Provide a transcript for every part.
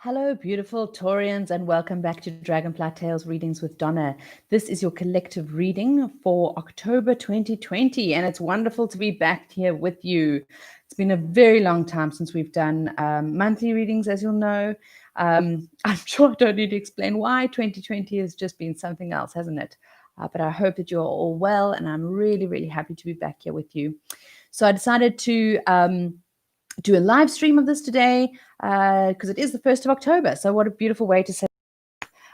Hello, beautiful Taurians, and welcome back to Dragonfly Tales Readings with Donna. This is your collective reading for October 2020, and it's wonderful to be back here with you. It's been a very long time since we've done monthly readings, as you'll know. I'm sure I don't need to explain why 2020 has just been something else, hasn't it? But I hope that you're all well, and I'm really, really happy to be back here with you. So I decided to do a live stream of this today because it is the 1st of October. So what a beautiful way to say.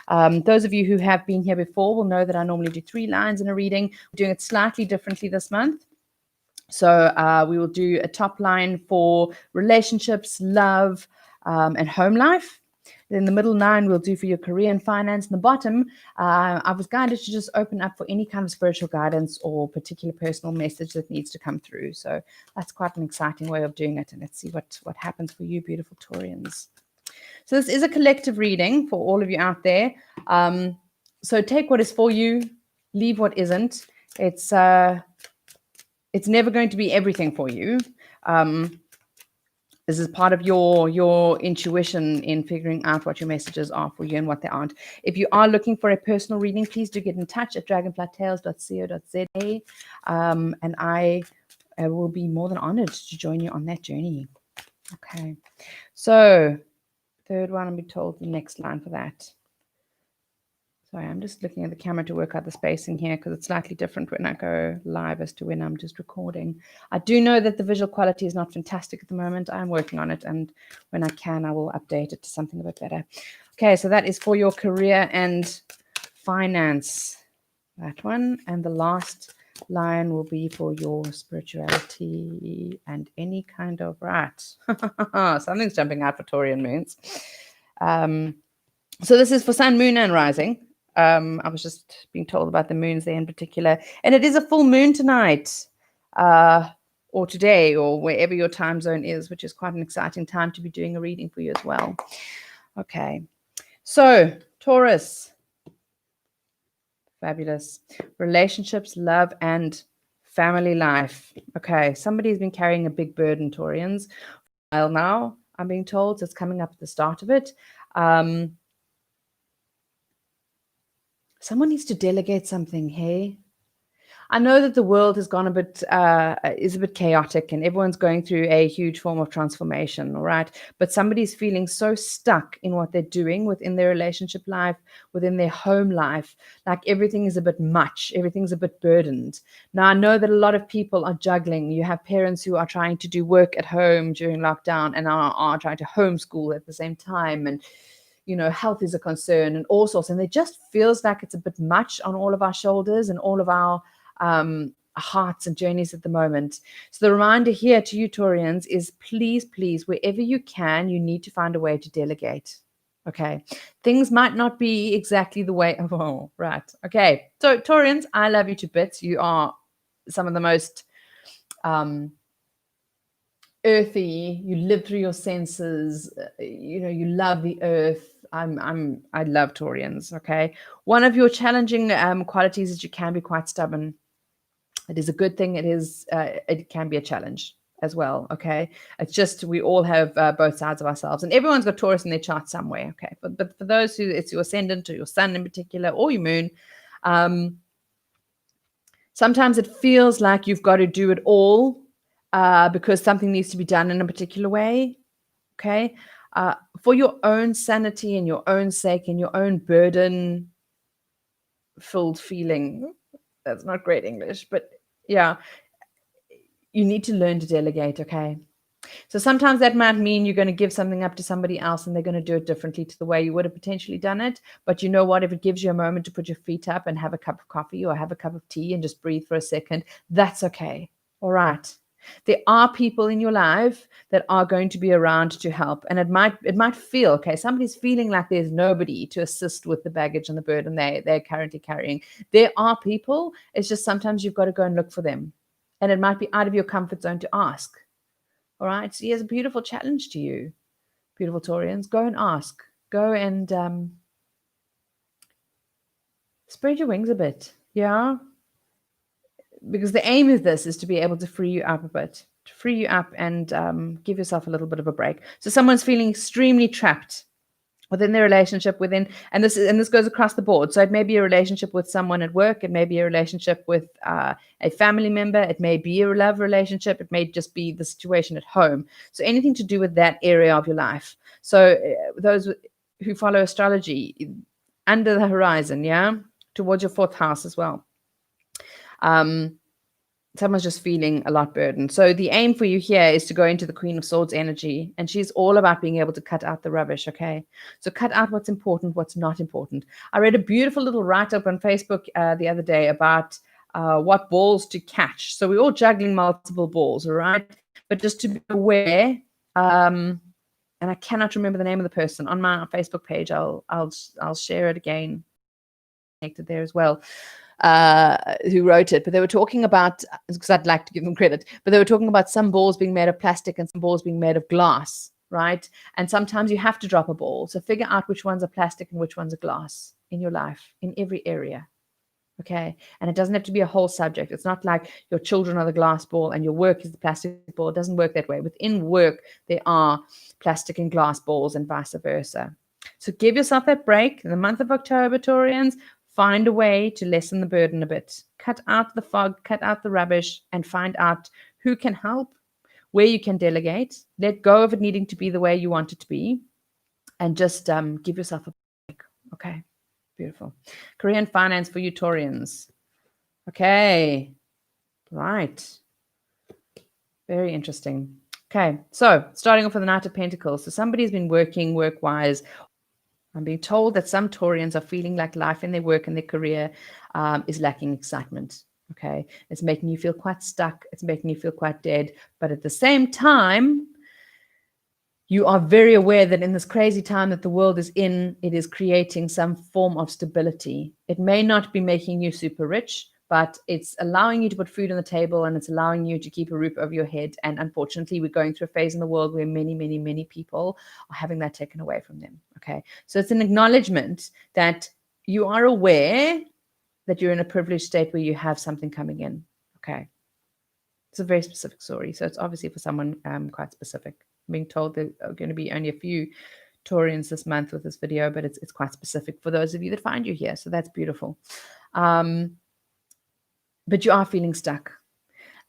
Those of you who have been here before will know that I normally do 3 lines in a reading. We're doing it slightly differently this month. So we will do a top line for relationships, love, and home life. Then the middle 9 we'll do for your career and finance. And the bottom, I was guided to just open up for any kind of spiritual guidance or particular personal message that needs to come through. So that's quite an exciting way of doing it. And let's see what happens for you, beautiful Taurians. So this is a collective reading for all of you out there. So take what is for you, leave what isn't. It's never going to be everything for you. This is part of your intuition in figuring out what your messages are for you and what they aren't. If you are looking for a personal reading, please do get in touch at dragonflytales.co.za, and I will be more than honored to join you on that journey. Okay, so third one, I'll be told the next line for that. Sorry, I'm just looking at the camera to work out the spacing here because it's slightly different when I go live as to when I'm just recording. I do know that the visual quality is not fantastic at the moment. I'm working on it, and when I can, I will update it to something a bit better. Okay, so that is for your career and finance, that one. And the last line will be for your spirituality and any kind of something's jumping out for Taurian moons. So this is for sun, moon, and rising. I was just being told about the moons there in particular. And it is a full moon tonight, or today, or wherever your time zone is, which is quite an exciting time to be doing a reading for you as well. Okay. So, Taurus. Fabulous. Relationships, love, and family life. Okay. Somebody's been carrying a big burden, Taurians. Well, now, I'm being told, so it's coming up at the start of it. Someone needs to delegate something, hey? I know that the world has gone is a bit chaotic and everyone's going through a huge form of transformation, all right? But somebody's feeling so stuck in what they're doing within their relationship life, within their home life, like everything is a bit much, everything's a bit burdened. Now, I know that a lot of people are juggling. You have parents who are trying to do work at home during lockdown and are trying to homeschool at the same time, and health is a concern and all sorts, and it just feels like it's a bit much on all of our shoulders and all of our hearts and journeys at the moment. So the reminder here to you Taurians is please, wherever you can, you need to find a way to delegate. Okay, things might not be exactly the way. Oh, right. Okay, so Taurians, I love you to bits. You are some of the most earthy. You live through your senses. You love the earth. I love Taurians. Okay, one of your challenging qualities is you can be quite stubborn. It is a good thing. It can be a challenge as well. Okay, it's just we all have both sides of ourselves, and everyone's got Taurus in their chart somewhere. Okay, but for those who it's your ascendant or your sun in particular, or your moon, sometimes it feels like you've got to do it all because something needs to be done in a particular way. Okay. For your own sanity and your own sake and your own burden filled feeling. That's not great English, but yeah, you need to learn to delegate. Okay. So sometimes that might mean you're going to give something up to somebody else and they're going to do it differently to the way you would have potentially done it. But you know what? If it gives you a moment to put your feet up and have a cup of coffee or have a cup of tea and just breathe for a second, that's okay. All right. There are people in your life that are going to be around to help. And it might feel, okay, somebody's feeling like there's nobody to assist with the baggage and the burden they're currently carrying. There are people. It's just sometimes you've got to go and look for them. And it might be out of your comfort zone to ask. All right. So here's a beautiful challenge to you, beautiful Taurians. Go and ask. Go and spread your wings a bit. Yeah. Because the aim of this is to be able to free you up a bit, and give yourself a little bit of a break. So someone's feeling extremely trapped within their relationship, and this goes across the board. So it may be a relationship with someone at work, it may be a relationship with a family member, it may be a love relationship, it may just be the situation at home. So anything to do with that area of your life. So those who follow astrology, under the horizon, towards your 4th house as well. Someone's just feeling a lot burdened. So the aim for you here is to go into the Queen of Swords energy, and she's all about being able to cut out the rubbish, okay? So cut out what's important, what's not important. I read a beautiful little write-up on Facebook the other day about what balls to catch. So we're all juggling multiple balls, all right? But just to be aware, and I cannot remember the name of the person on my Facebook page. I'll share it again, connected there as well. Who wrote it, but they were talking about, because I'd like to give them credit, but they were talking about some balls being made of plastic and some balls being made of glass, right? And sometimes you have to drop a ball. So figure out which ones are plastic and which ones are glass in your life, in every area. Okay. And it doesn't have to be a whole subject. It's not like your children are the glass ball and your work is the plastic ball. It doesn't work that way. Within work, there are plastic and glass balls and vice versa. So give yourself that break. In the month of October, Taurians, find a way to lessen the burden a bit. Cut out the fog, cut out the rubbish, and find out who can help, where you can delegate. Let go of it needing to be the way you want it to be, and just give yourself a break. Okay, beautiful. Career and finance for you, Taurians. Okay, right. Very interesting. Okay, so starting off with the Knight of Pentacles. So somebody's been working work-wise. I'm being told that some Taurians are feeling like life in their work and their career is lacking excitement. Okay, it's making you feel quite stuck. It's making you feel quite dead. But at the same time, you are very aware that in this crazy time that the world is in, it is creating some form of stability. It may not be making you super rich, but it's allowing you to put food on the table, and it's allowing you to keep a roof over your head. And unfortunately, we're going through a phase in the world where many, many, many people are having that taken away from them. Okay, so it's an acknowledgement that you are aware that you're in a privileged state where you have something coming in. Okay, it's a very specific story. So it's obviously for someone quite specific. I'm being told there are going to be only a few Taurians this month with this video, but it's quite specific for those of you that find you here. So that's beautiful. But you are feeling stuck.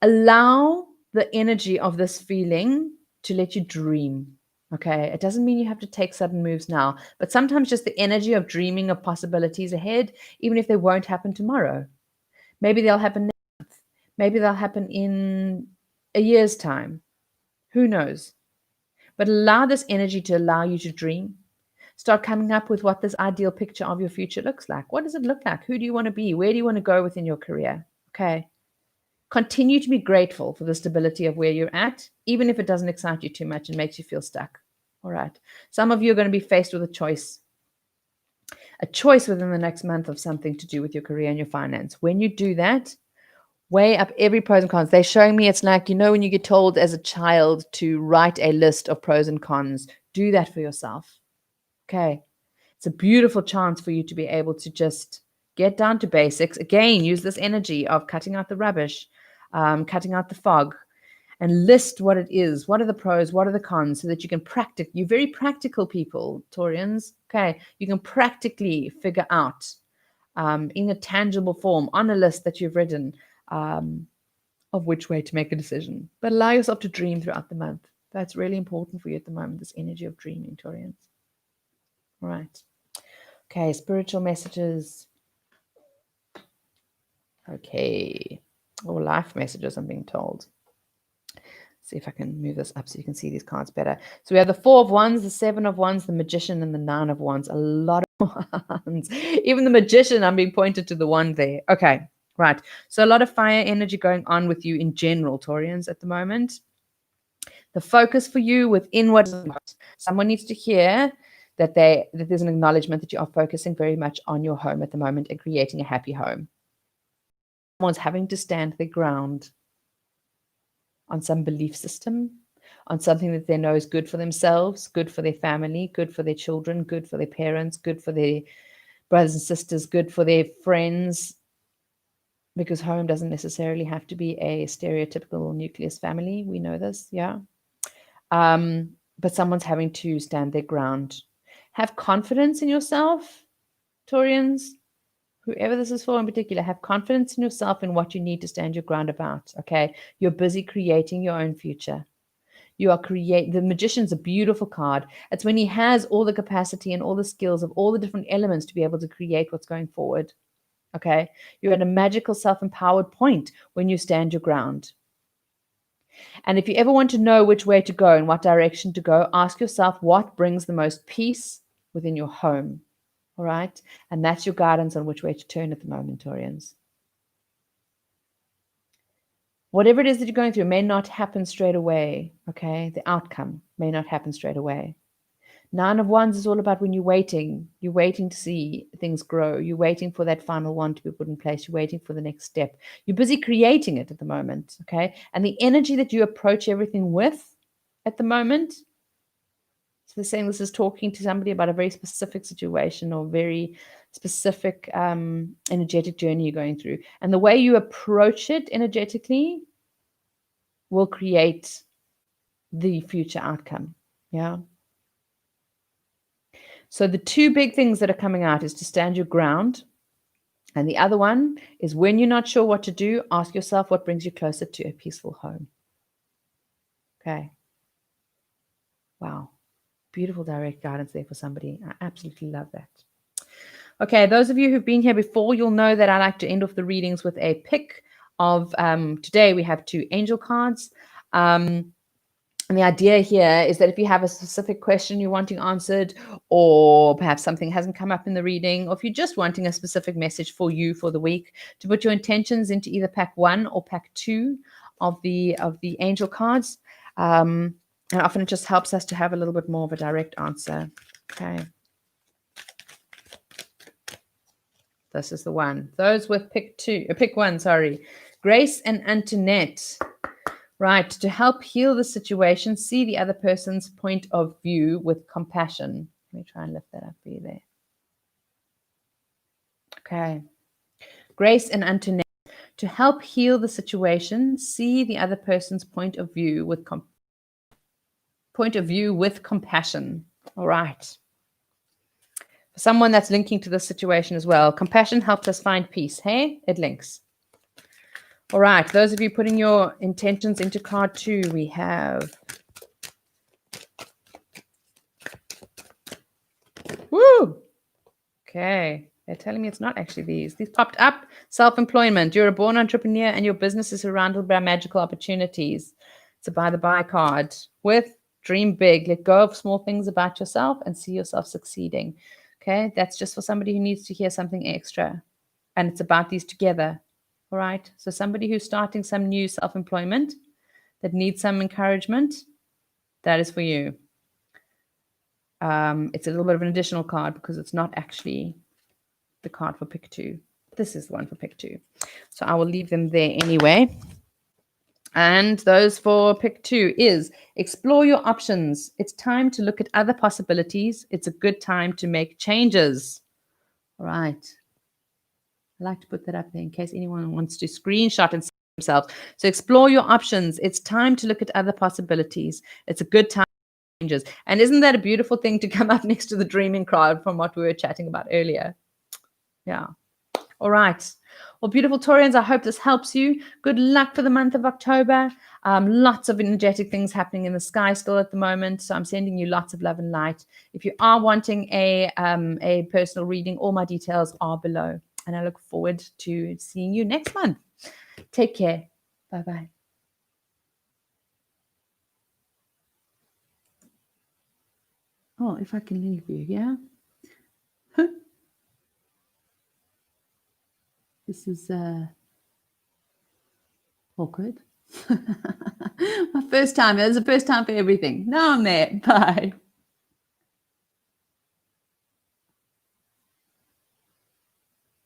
Allow the energy of this feeling to let you dream. Okay, it doesn't mean you have to take sudden moves now, but sometimes just the energy of dreaming of possibilities ahead, even if they won't happen tomorrow. Maybe they'll happen next month. Maybe they'll happen in a year's time. Who knows? But allow this energy to allow you to dream. Start coming up with what this ideal picture of your future looks like. What does it look like? Who do you want to be? Where do you want to go within your career? Okay. Continue to be grateful for the stability of where you're at, even if it doesn't excite you too much and makes you feel stuck. All right. Some of you are going to be faced with a choice within the next month of something to do with your career and your finance. When you do that, weigh up every pros and cons. They're showing me it's like, when you get told as a child to write a list of pros and cons, do that for yourself. Okay. It's a beautiful chance for you to be able to just get down to basics. Again, use this energy of cutting out the rubbish, cutting out the fog, and list what it is. What are the pros? What are the cons? So that you can practice. You're very practical people, Taurians. Okay. You can practically figure out in a tangible form on a list that you've written of which way to make a decision. But allow yourself to dream throughout the month. That's really important for you at the moment, this energy of dreaming, Taurians. All right. Okay, spiritual messages. Okay. Or life messages, I'm being told. See if I can move this up so you can see these cards better. So we have the 4 of Wands, the 7 of Wands, the Magician, and the 9 of Wands. A lot of wands. Even the Magician, I'm being pointed to the one there. Okay, right. So a lot of fire energy going on with you in general, Taurians, at the moment. The focus for you within what someone needs to hear that there's an acknowledgement that you are focusing very much on your home at the moment and creating a happy home. Someone's having to stand their ground on some belief system, on something that they know is good for themselves, good for their family, good for their children, good for their parents, good for their brothers and sisters, good for their friends, because home doesn't necessarily have to be a stereotypical nucleus family. We know this, yeah. But someone's having to stand their ground, Have confidence in yourself, Taurians. Whoever this is for in particular, have confidence in yourself in what you need to stand your ground about. Okay. You're busy creating your own future. You are the magician's a beautiful card. It's when he has all the capacity and all the skills of all the different elements to be able to create what's going forward. Okay. You're at a magical self-empowered point when you stand your ground. And if you ever want to know which way to go and what direction to go, ask yourself what brings the most peace within your home. All right. And that's your guidance on which way to turn at the moment, Taurians. Whatever it is that you're going through may not happen straight away. Okay. The outcome may not happen straight away. Nine of Wands is all about when you're waiting to see things grow. You're waiting for that final wand to be put in place. You're waiting for the next step. You're busy creating it at the moment. Okay. And the energy that you approach everything with at the moment. So they're saying this is talking to somebody about a very specific situation or very specific energetic journey you're going through. And the way you approach it energetically will create the future outcome. Yeah. So the two big things that are coming out is to stand your ground. And the other one is when you're not sure what to do, ask yourself what brings you closer to a peaceful home. Okay. Wow. Beautiful direct guidance there for somebody. I absolutely love that. Okay, those of you who've been here before, you'll know that I like to end off the readings with a pick of, today we have 2 angel cards. And the idea here is that if you have a specific question you're wanting answered, or perhaps something hasn't come up in the reading, or if you're just wanting a specific message for you for the week, to put your intentions into either pack 1 or pack 2 of the angel cards. And often it just helps us to have a little bit more of a direct answer. Okay. This is the one. Those with pick 1, sorry. Grace and Antoinette. Right. To help heal the situation, see the other person's point of view with compassion. Let me try and lift that up for you there. Okay. Grace and Antoinette. To help heal the situation, see the other person's point of view with compassion. All right. For someone that's linking to this situation as well, compassion helps us find peace. Hey, it links. All right, those of you putting your intentions into card 2, we have. Woo! Okay, they're telling me it's not actually these. These popped up. Self-employment. You're a born entrepreneur and your business is surrounded by magical opportunities. It's a by the by card. With dream big. Let go of small things about yourself and see yourself succeeding. Okay, that's just for somebody who needs to hear something extra. And it's about these together. All right. So somebody who's starting some new self-employment that needs some encouragement, that is for you. It's a little bit of an additional card because it's not actually the card for pick 2. This is the one for pick 2. So I will leave them there anyway. And those for pick 2 is explore your options. It's time to look at other possibilities. It's a good time to make changes. All right. I like to put that up there in case anyone wants to screenshot and see themselves. So explore your options. It's time to look at other possibilities. It's a good time for changes. And isn't that a beautiful thing to come up next to the dreaming crowd from what we were chatting about earlier? Yeah. All right. Well, beautiful Taurians, I hope this helps you. Good luck for the month of October. Lots of energetic things happening in the sky still at the moment. So I'm sending you lots of love and light. If you are wanting a personal reading, all my details are below. And I look forward to seeing you next month. Take care. Bye-bye. Oh, if I can leave you, yeah? This is awkward. My first time. It was the first time for everything. Now I'm there. Bye.